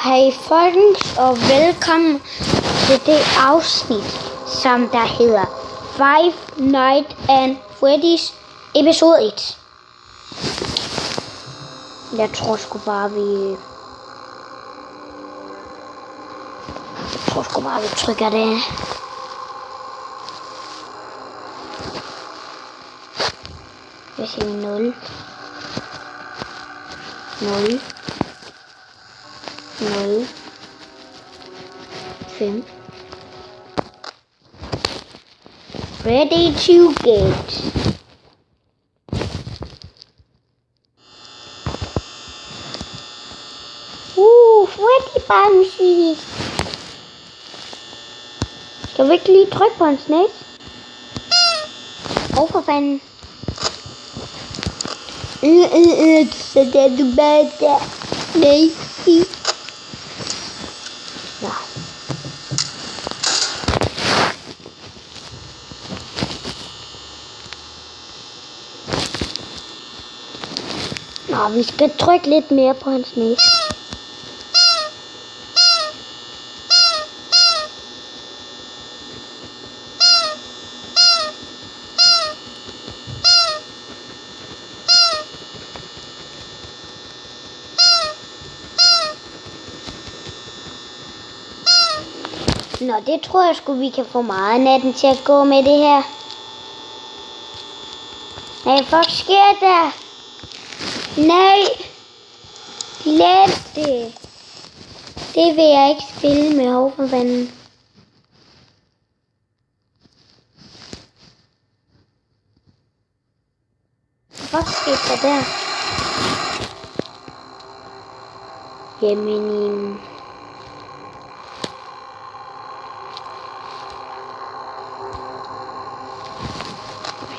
Hej folkens, og velkommen til det afsnit, som der hedder Five Nights at Freddy's episode 1. Jeg tror sgu bare vi trykker det. Jeg siger 0 5 Ready to get. Freddy Bouncy. Skal vi ikke lige trykke på hans næse? For fanden. Så der du bare der. Nej. Nå, vi skal trykke lidt mere på hans næse. Nå, det tror jeg sgu, vi kan få meget natten til at gå med det her. Nej, fuck sker der? Nej! Glæd det! Det vil jeg ikke spille med overvandet. Hvad sker der? Jamen...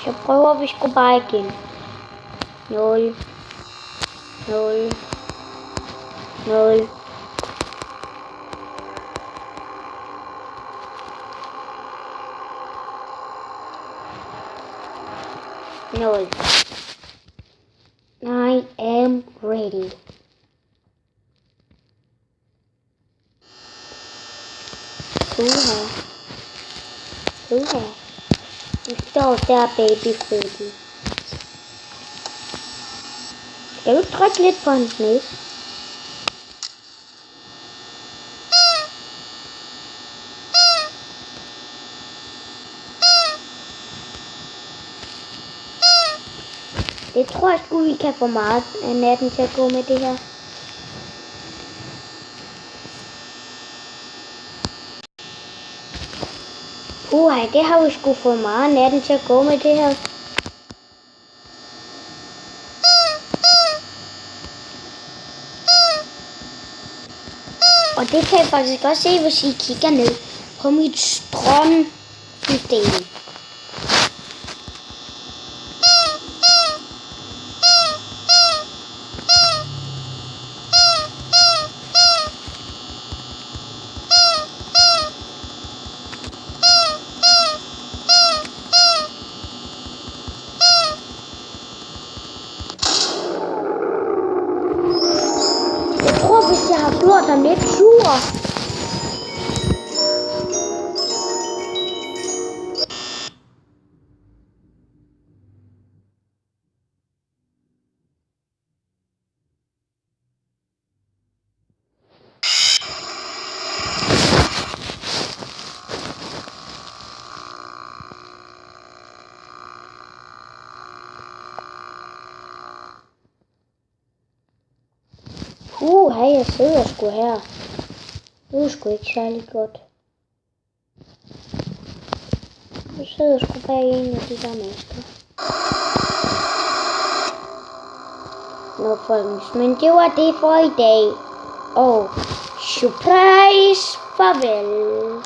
Så prøver vi sgu bare igen. 0 0 0 0. I am ready. Du står der, baby Freddy. Skal du trykke lidt på hans næse? Det tror jeg sgu, vi kan få meget af natten til at gå med det her. Det har vi sgu fået meget af natten til at gå med det her. Og det kan jeg faktisk også se, hvis I kigger ned på mit strømsystem. Hvis jeg har gjort ham lidt sur. Hej, jeg sidder sgu her. Det er sgu ikke særlig godt. Jeg sidder sgu bag en af de der masker. Nå folkens, men det var det for i dag. Og surprise, farvel.